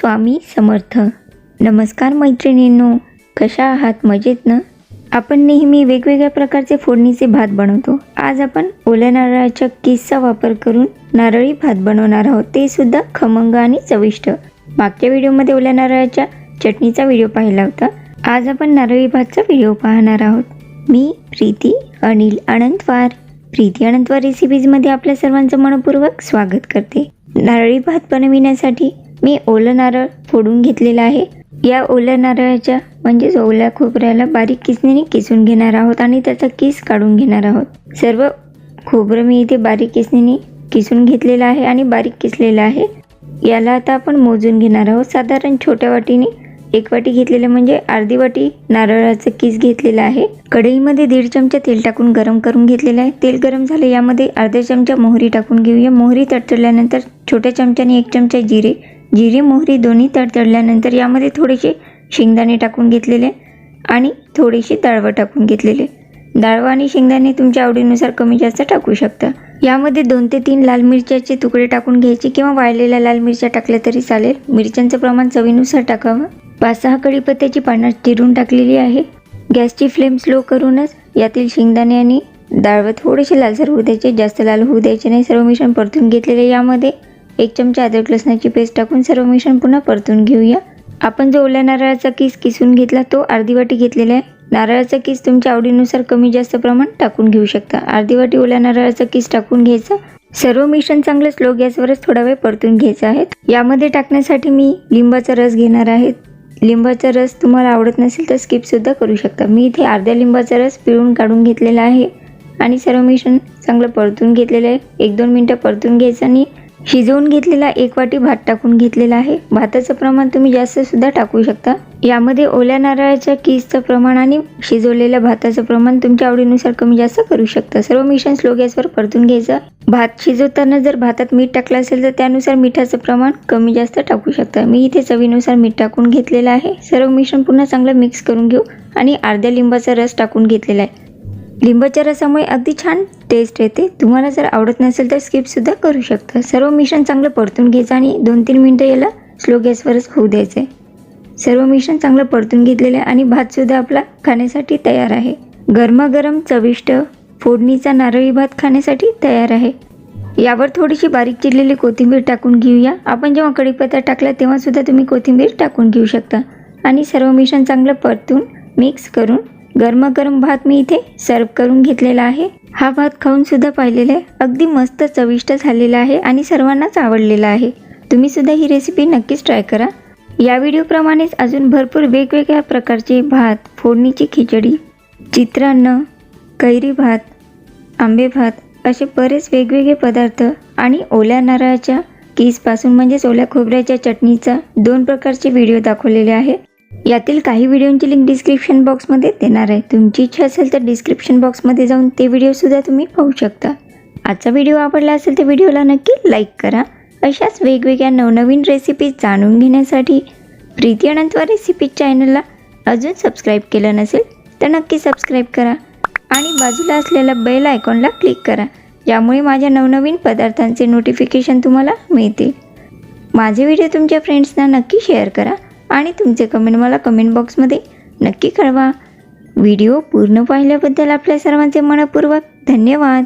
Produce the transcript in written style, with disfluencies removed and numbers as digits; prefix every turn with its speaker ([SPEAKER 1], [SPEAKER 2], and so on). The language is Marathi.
[SPEAKER 1] स्वामी समर्थ. नमस्कार मैत्रिणींनो, कशा आहात? मजेत ना? आपण नेहमी वेगवेगळ्या प्रकारचे फोडणीचे भात बनवतो. आज आपण ओल्या नारळाच्या किसचा वापर करून नारळी भात बनवणार आहोत, ते सुद्धा खमंग आणि चविष्ट. मागच्या व्हिडिओमध्ये ओल्या नारळाच्या चटणीचा व्हिडिओ पाहिला होता. आज आपण नारळी भातचा व्हिडिओ पाहणार आहोत. मी प्रीती अनिल अनंतवार, प्रीती अनंतवार रेसिपीजमध्ये आपल्या सर्वांचं मनपूर्वक स्वागत करते. नारळी भात बनविण्यासाठी मी ओलं नारळ फोडून घेतलेला आहे. या ओल्या नारळाच्या म्हणजेच ओल्या खोबऱ्याला बारीक किसणीने किसून घेणार आहोत आणि त्याचा किस काढून घेणार आहोत. सर्व खोबरं मी इथे बारीक किसणीने किसून घेतलेलं आहे आणि बारीक किसलेलं आहे. याला आता आपण मोजून घेणार आहोत. साधारण छोट्या वाटीने 1 वाटी घेतलेलं म्हणजे अर्धी वाटी नारळाचं किस घेतलेलं आहे. कढईमध्ये 1.5 चमचा तेल टाकून गरम करून घेतलेलं आहे. तेल गरम झाले, यामध्ये अर्धा चमचा मोहरी टाकून घेऊया. मोहरी तडतडल्यानंतर छोट्या चमच्याने 1 चमचा जिरे मोहरी दोन्ही तडतडल्यानंतर यामध्ये थोडेसे शेंगदाणे टाकून घेतलेले आणि थोडेसे डाळवं टाकून घेतलेले. डाळवं आणि शेंगदाणे तुमच्या आवडीनुसार कमी जास्त टाकू शकता. यामध्ये 2 ते 3 लाल मिरच्याचे तुकडे टाकून घ्यायचे किंवा वाळलेल्या लाल मिरच्या टाकल्या तरी चालेल. मिरच्यांचं प्रमाण चवीनुसार टाकावं. 5-6 कढीपत्त्याची पानं चिरून टाकलेली आहे. गॅसची फ्लेम स्लो करूनच यातील शेंगदाणे आणि डाळवं थोडेसे लालसर होऊ द्यायचे, जास्त लाल होऊ द्यायचे नाही. सर्व मिश्रण परतून घेतलेले. यामध्ये 1 चमचा अद्रक लसणाची पेस्ट टाकून सर्व मिश्रण पुन्हा परतून घेऊया. आपण जो ओल्या नारळाचा किस किसून घेतला तो अर्धी वाटी घेतलेला आहे. नारळाचा किस तुमच्या आवडीनुसार कमी जास्त प्रमाण टाकून घेऊ शकता. अर्धी वाटी ओल्या नारळाचा किस टाकून घ्यायचा. सर्व मिश्रण चांगलं स्लो गॅसवरच थोडा वेळ परतून घ्यायचं आहे. यामध्ये टाकण्यासाठी मी लिंबाचा रस घेणार आहे. लिंबाचा रस तुम्हाला आवडत नसेल तर स्किप सुद्धा करू शकता. मी इथे अर्ध्या लिंबाचा रस पिळून काढून घेतलेला आहे आणि सर्व मिश्रण चांगलं परतून घेतलेलं आहे. 1-2 मिनटं परतून घ्यायचं आणि शिजवून घेतलेला 1 वाटी भात टाकून घेतलेला आहे. भाताचं प्रमाण तुम्ही जास्त सुद्धा टाकू शकता. यामध्ये ओल्या नारळाच्या किसचं प्रमाण आणि शिजवलेल्या भाताचं प्रमाण तुमच्या आवडीनुसार कमी जास्त करू शकता. सर्व मिश्रण स्लो गॅसवर परतून घ्यायचं. भात शिजवताना जर भातात मीठ टाकलं असेल तर त्यानुसार मिठाचं प्रमाण कमी जास्त टाकू शकता. मी इथे चवीनुसार मीठ टाकून घेतलेलं आहे. सर्व मिश्रण पुन्हा चांगलं मिक्स करून घेऊ आणि अर्ध्या लिंबाचा रस टाकून घेतलेला आहे. लिंबाच्या रसामुळे अगदी छान टेस्ट येते. तुम्हाला जर आवडत नसेल तर स्किप सुद्धा करू शकता. सर्व मिश्रण चांगलं परतून घ्यायचं आणि 2-3 मिनटं याला स्लो गॅसवरच होऊ द्यायचं आहे. सर्व मिश्रण चांगलं परतून घेतलेलं आहे आणि भात सुद्धा आपला खाण्यासाठी तयार आहे. गरमागरम चविष्ट फोडणीचा नारळी भात खाण्यासाठी तयार आहे. यावर थोडीशी बारीक चिरलेली कोथिंबीर टाकून घेऊया. आपण जेव्हा कढीपत्ता टाकला तेव्हा सुद्धा तुम्ही कोथिंबीर टाकून घेऊ शकता आणि सर्व मिश्रण चांगलं परतून मिक्स करून गरमागरम भात मी इथे सर्व करून घेतलेला आहे. हा भात खाऊन सुद्धा पाहिलेला आहे. अगदी मस्त चविष्ट झालेला आहे आणि सर्वांनाच आवडलेला आहे. तुम्ही सुद्धा ही रेसिपी नक्कीच ट्राय करा. या व्हिडिओप्रमाणेच अजून भरपूर वेगवेगळ्या प्रकारचे भात, फोडणीची खिचडी, चित्रान्न, कैरी भात, आंबे भात असे बरेच वेगवेगळे पदार्थ आणि ओल्या नारळाच्या किसपासून म्हणजेच ओल्या खोबऱ्याच्या चटणीचा 2 प्रकारचे व्हिडिओ दाखवलेले आहे. यातील काही व्हिडिओंची लिंक डिस्क्रिप्शन बॉक्समध्ये देणार आहे. तुमची इच्छा असेल तर डिस्क्रिप्शन बॉक्समध्ये जाऊन ते व्हिडिओसुद्धा तुम्ही पाहू शकता. आजचा व्हिडिओ आवडला असेल तर व्हिडिओला नक्की लाईक करा. अशाच वेगवेगळ्या नवनवीन रेसिपीज जाणून घेण्यासाठी प्रीती अनंतवार रेसिपी चॅनलला अजून सबस्क्राईब केलं नसेल तर नक्की सबस्क्राईब करा आणि बाजूला असलेल्या बेल आयकॉनला क्लिक करा, ज्यामुळे माझ्या नवनवीन पदार्थांचे नोटिफिकेशन तुम्हाला मिळतील. माझे व्हिडिओ तुमच्या फ्रेंड्सना नक्की शेअर करा आणि तुमचे कमेंट मला कमेंट बॉक्समध्ये नक्की कळवा. व्हिडिओ पूर्ण पाहिल्याबद्दल आपल्या सर्वांचे मनपूर्वक धन्यवाद.